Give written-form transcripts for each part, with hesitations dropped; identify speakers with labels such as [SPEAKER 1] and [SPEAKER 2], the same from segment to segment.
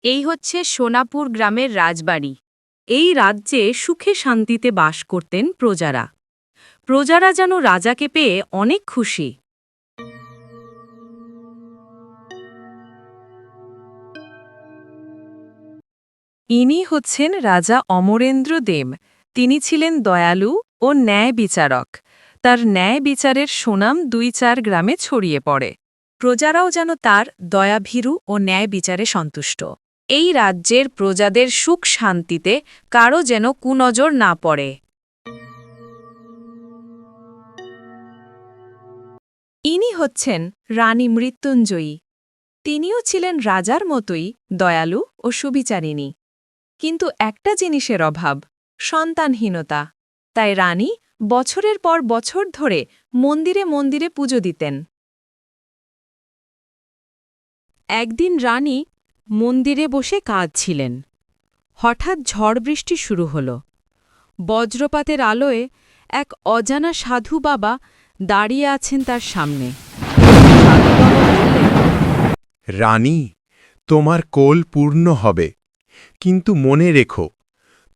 [SPEAKER 1] এই হচ্ছে সোনাপুর গ্রামের রাজবাড়ি। এই রাজ্যে সুখে শান্তিতে বাস করতেন প্রজারা। প্রজারা যেন রাজাকে পেয়ে অনেক খুশি। ইনি হচ্ছেন রাজা অমরেন্দ্র দেব। তিনি ছিলেন দয়ালু ও ন্যায় বিচারক। তার ন্যায় বিচারের সুনাম ২-৪ গ্রামে ছড়িয়ে পড়ে। প্রজারাও যেন তার দয়াভীরু ও ন্যায় বিচারে সন্তুষ্ট। এই রাজ্যের প্রজাদের সুখ শান্তিতে কারও যেন কুনজর না পড়ে। ইনি হচ্ছেন রানী মৃত্যুঞ্জয়ী। তিনিও ছিলেন রাজার মতোই দয়ালু ও সুবিচারিণী। কিন্তু একটা জিনিসের অভাব, সন্তানহীনতা। তাই রানী বছরের পর বছর ধরে মন্দিরে মন্দিরে পুজো দিতেন। একদিন রানী মন্দিরে বসে কাঁদছিলেন। হঠাৎ ঝড় বৃষ্টি শুরু হল। বজ্রপাতের আলোয় এক অজানা সাধু বাবা দাঁড়িয়ে আছেন তার সামনে। সাধু বাবা বললেন,
[SPEAKER 2] রানী, তোমার কোল পূর্ণ হবে, কিন্তু মনে রেখো,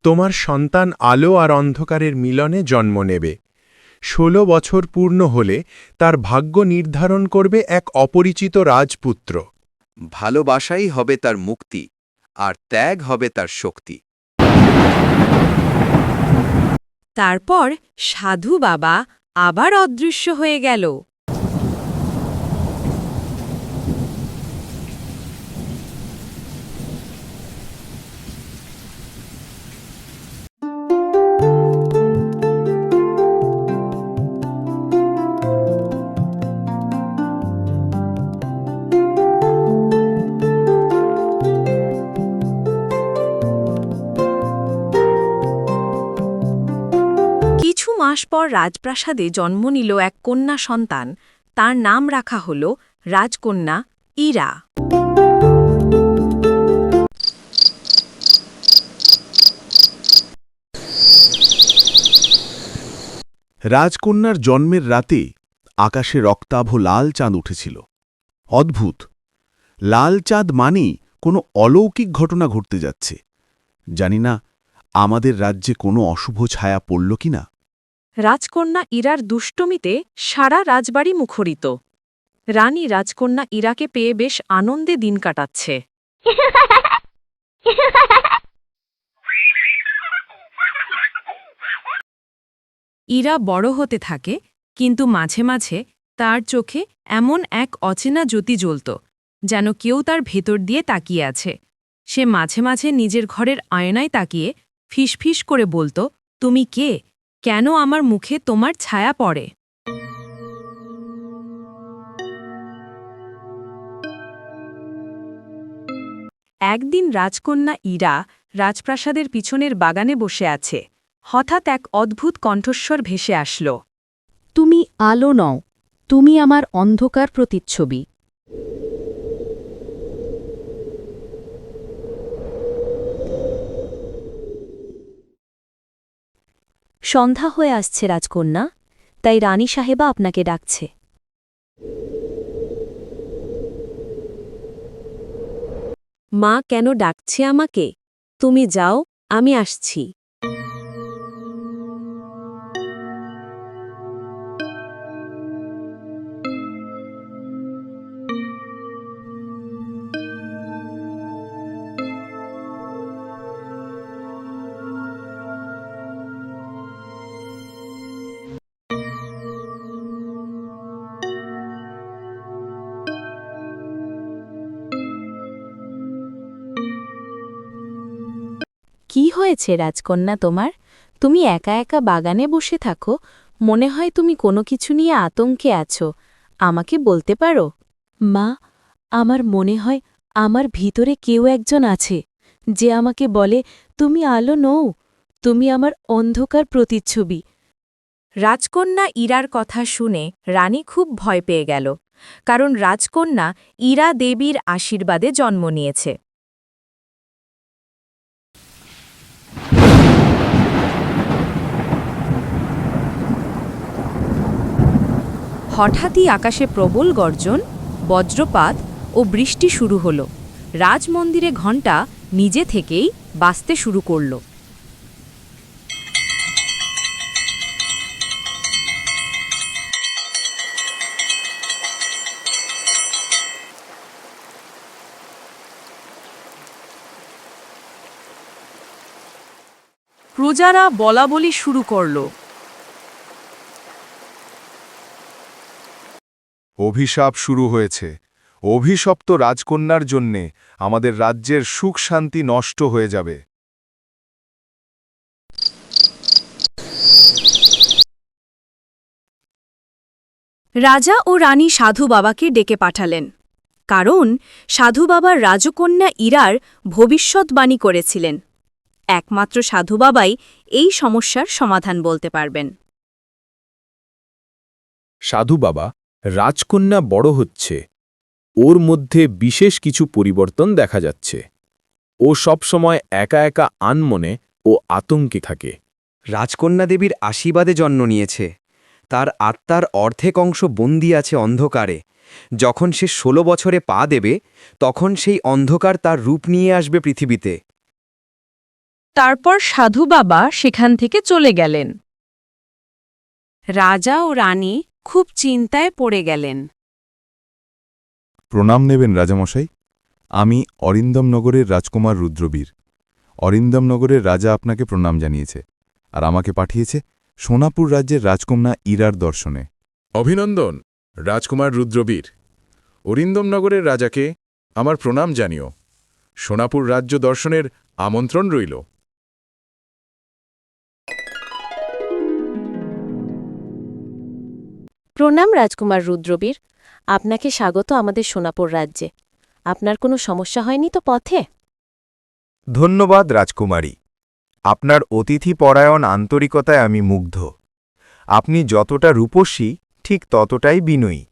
[SPEAKER 2] তোমার সন্তান আলো আর অন্ধকারের মিলনে জন্ম নেবে। ১৬ বছর পূর্ণ হলে তার ভাগ্য নির্ধারণ করবে এক অপরিচিত রাজপুত্র।
[SPEAKER 3] ভালোবাসাই হবে তার মুক্তি, আর ত্যাগ হবে তার শক্তি।
[SPEAKER 1] তারপর সাধু বাবা আবার অদৃশ্য হয়ে গেল। কিছু মাস পর রাজপ্রাসাদে জন্ম নিল এক কন্যা সন্তান। তার নাম রাখা হল রাজকন্যা ইরা।
[SPEAKER 4] রাজকন্যার জন্মের রাতে আকাশে রক্তাভ লাল চাঁদ উঠেছিল। অদ্ভুত, লাল চাঁদ মানেই কোনো অলৌকিক ঘটনা ঘটতে যাচ্ছে। জানি না আমাদের রাজ্যে কোনো অশুভ ছায়া পড়ল কিনা।
[SPEAKER 1] রাজকন্যা ইরার দুষ্টমিতে সারা রাজবাড়ি মুখরিত। রানী রাজকন্যা ইরাকে পেয়ে বেশ আনন্দে দিন কাটাচ্ছে। ইরা বড় হতে থাকে, কিন্তু মাঝে মাঝে তার চোখে এমন এক অচেনা জ্যোতি জ্বলত, যেন কেউ তার ভেতর দিয়ে তাকিয়ে আছে। সে মাঝে মাঝে নিজের ঘরের আয়নায় তাকিয়ে ফিসফিস করে বলত, তুমি কে? কেন আমার মুখে তোমার ছায়া পড়ে? একদিন রাজকন্যা ইরা রাজপ্রাসাদের পিছনের বাগানে বসে আছে। হঠাৎ এক অদ্ভুত কণ্ঠস্বর ভেসে আসল।
[SPEAKER 5] তুমি আলো নও, তুমি আমার অন্ধকার প্রতিচ্ছবি। সন্ধ্যা হয়ে আসছে রাজকন্যা, তাই রানী সাহেবা আপনাকে ডাকছে।
[SPEAKER 1] মা কেন ডাকছে আমাকে? তুমি যাও, আমি আসছি।
[SPEAKER 5] কি হয়েছে রাজকন্যা তোমার? তুমি একা একা বাগানে বসে থাকো, মনে হয় তুমি কোনো কিছু নিয়ে আতঙ্কে আছো। আমাকে বলতে পারো? মা, আমার মনে হয় আমার ভিতরে কেউ একজন আছে, যে আমাকে বলে তুমি আলো নও, তুমি আমার অন্ধকার প্রতিচ্ছবি।
[SPEAKER 1] রাজকন্যা ইরার কথা শুনে রানী খুব ভয় পেয়ে গেল, কারণ রাজকন্যা ইরা দেবীর আশীর্বাদে জন্ম নিয়েছে। হঠাৎই আকাশে প্রবল গর্জন, বজ্রপাত ও বৃষ্টি শুরু হল।
[SPEAKER 5] রাজমন্দিরে ঘণ্টা নিজে থেকেই বাজতে শুরু করল।
[SPEAKER 1] প্রজারা বলাবলি শুরু করল।
[SPEAKER 6] অভিশাপ শুরু হয়েছে। অভিশপ্ত রাজকন্যার জন্যে আমাদের রাজ্যের সুখ শান্তি নষ্ট হয়ে যাবে।
[SPEAKER 5] রাজা ও রানী সাধু বাবাকে ডেকে পাঠালেন, কারণ সাধু বাবার রাজকন্যা ইরার ভবিষ্যৎবাণী করেছিলেন। একমাত্র সাধু বাবাই এই সমস্যার সমাধান বলতে পারবেন।
[SPEAKER 7] সাধু বাবা, রাজকন্যা বড় হচ্ছে। ওর মধ্যে বিশেষ কিছু পরিবর্তন দেখা যাচ্ছে। ও সবসময় একা একা আনমনে ও আতঙ্কে থাকে।
[SPEAKER 3] রাজকন্যা দেবীর আশীর্বাদে জন্ম নিয়েছে। তার আত্মার অর্ধেক অংশ বন্দী আছে অন্ধকারে। যখন সে 16 বছরে পা দেবে, তখন সেই অন্ধকার তার রূপ নিয়ে আসবে পৃথিবীতে।
[SPEAKER 1] তারপর সাধু বাবা সেখান থেকে চলে গেলেন। রাজা ও রানী খুব চিন্তায় পড়ে গেলেন।
[SPEAKER 6] প্রণাম নেবেন রাজামশাই। আমি অরিন্দমনগরের রাজকুমার রুদ্রবীর। অরিন্দমনগরের রাজা আপনাকে প্রণাম জানিয়েছে, আর আমাকে পাঠিয়েছে সোনাপুর রাজ্যের রাজকন্যা ইরার দর্শনে।
[SPEAKER 8] অভিনন্দন, রাজকুমার রুদ্রবীর। অরিন্দমনগরের রাজাকে আমার প্রণাম জানিও। সোনাপুর রাজ্য দর্শনের আমন্ত্রণ রইল।
[SPEAKER 5] প্রণাম রাজকুমার রুদ্রবীর, আপনাকে স্বাগত আমাদের সোনাপুর রাজ্যে। আপনার কোনো সমস্যা হয়নি তো পথে?
[SPEAKER 2] ধন্যবাদ রাজকুমারী। আপনার অতিথিপরায়ণ আন্তরিকতায় আমি মুগ্ধ। আপনি যতটা রূপসী ঠিক ততটাই বিনয়ী।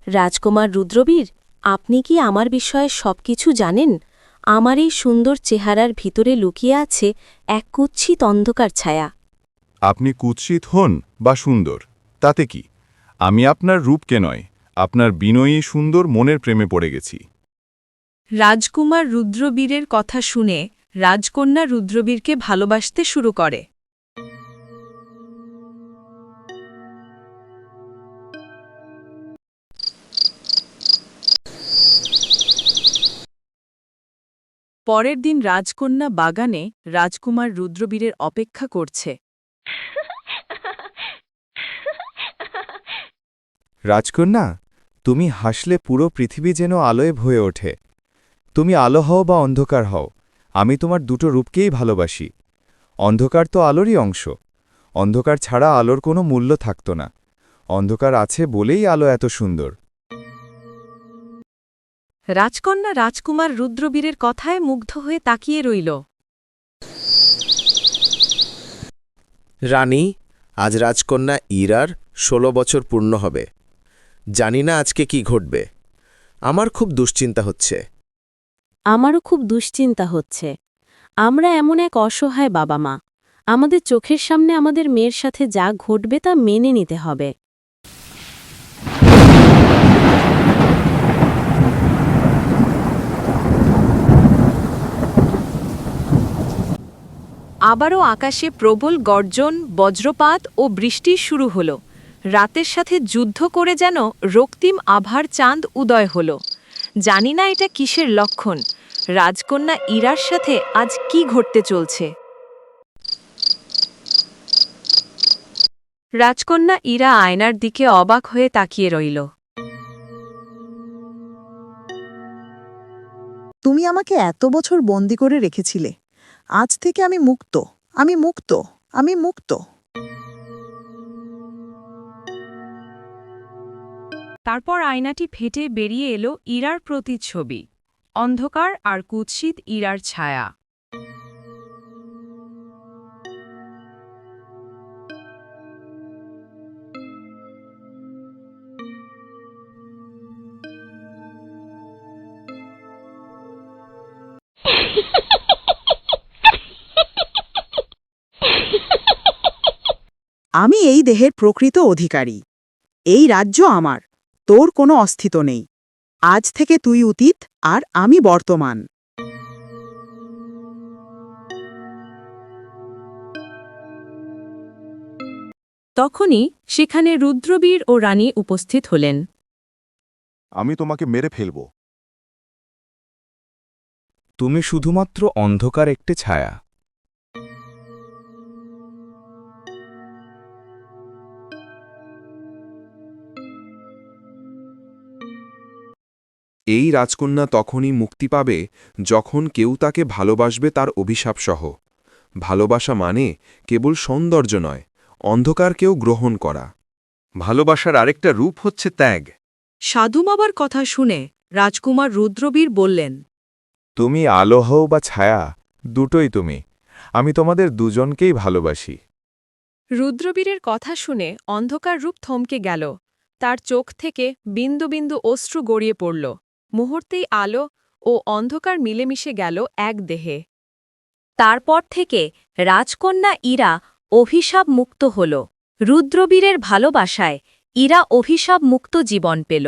[SPEAKER 5] রাজকুমার রুদ্রবীর, আপনি কি আমার বিষয়ে সবকিছু জানেন? আমার এই সুন্দর চেহারার ভিতরে লুকিয়ে আছে এক কুৎসিত অন্ধকার ছায়া।
[SPEAKER 6] আপনি কুৎসিত হন বা সুন্দর, তাতে কি? আমি আপনার রূপকে নয়, আপনার বিনয়ী সুন্দর মনের প্রেমে পড়ে গেছি।
[SPEAKER 1] রাজকুমার রুদ্রবীরের কথা শুনে রাজকন্যা রুদ্রবীরকে ভালোবাসতে শুরু করে। পরের দিন রাজকন্যা বাগানে রাজকুমার রুদ্রবীরের অপেক্ষা করছে।
[SPEAKER 2] রাজকন্যা, তুমি হাসলে পুরো পৃথিবী যেন আলোয় ভয়ে ওঠে। তুমি আলো হও বা অন্ধকার হও, আমি তোমার দুটো রূপকেই ভালোবাসি। অন্ধকার তো আলোরই অংশ। অন্ধকার ছাড়া আলোর কোনো মূল্য থাকত না। অন্ধকার আছে বলেই আলো এত সুন্দর।
[SPEAKER 1] রাজকন্যা রাজকুমার রুদ্রবীরের কথায় মুগ্ধ হয়ে তাকিয়ে রইল।
[SPEAKER 9] রানী, আজ রাজকন্যা ইরার 16 বছর পূর্ণ হবে। জানি না আজকে কি ঘটবে। আমার খুব দুশ্চিন্তা হচ্ছে।
[SPEAKER 5] আমারও খুব দুশ্চিন্তা হচ্ছে। আমরা এমন এক অসহায় বাবা মা। আমাদের চোখের সামনে আমাদের মেয়ের সাথে যা ঘটবে তা মেনে নিতে হবে।
[SPEAKER 1] আবারও আকাশে প্রবল গর্জন, বজ্রপাত ও বৃষ্টি শুরু হল। রাতের সাথে যুদ্ধ করে যেন রক্তিম আভার চাঁদ উদয় হল। জানি না এটা কিসের লক্ষণ। রাজকন্যা ইরার সাথে আজ কি ঘটতে চলছে। রাজকন্যা ইরা আয়নার দিকে অবাক হয়ে তাকিয়ে রইল।
[SPEAKER 10] তুমি আমাকে এত বছর বন্দি করে রেখেছিলে। আজ থেকে আমি মুক্ত, আমি মুক্ত, আমি মুক্ত।
[SPEAKER 1] তারপর আয়নাটি ফেটে বেরিয়ে এলো ইরার প্রতিচ্ছবি। অন্ধকার আর কুৎসিত ইরার ছায়া।
[SPEAKER 10] আমি এই দেহের প্রকৃত অধিকারী। এই রাজ্য আমার, তোর কোনো অস্তিত্ব নেই। আজ থেকে তুই অতীত আর আমি বর্তমান।
[SPEAKER 1] তখনই সেখানে রুদ্রবীর ও রানী উপস্থিত হলেন।
[SPEAKER 6] আমি তোমাকে মেরে ফেলব।
[SPEAKER 3] তুমি শুধুমাত্র অন্ধকার একটি ছায়া। এই রাজকন্যা তখনই মুক্তি পাবে যখন কেউ তাকে ভালোবাসবে তার অভিশাপসহ। ভালোবাসা মানে কেবল সৌন্দর্য নয়, অন্ধকারকেও গ্রহণ করা। ভালোবাসার আরেকটা রূপ হচ্ছে ত্যাগ।
[SPEAKER 1] সাধু বাবার কথা শুনে রাজকুমার রুদ্রবীর বললেন,
[SPEAKER 6] তুমি আলো হও বা ছায়া, দুটোই তুমি। আমি তোমাদের দুজনকেই ভালোবাসি।
[SPEAKER 1] রুদ্রবীরের কথা শুনে অন্ধকার রূপ থমকে গেল। তার চোখ থেকে বিন্দু বিন্দু অশ্রু গড়িয়ে পড়ল। মুহূর্তেই আলো ও অন্ধকার মিলেমিশে গেল এক দেহে।
[SPEAKER 5] তারপর থেকে রাজকন্যা ইরা অভিশাপ মুক্ত হল। রুদ্রবীরের ভালোবাসায় ইরা অভিশাপ মুক্ত জীবন পেল।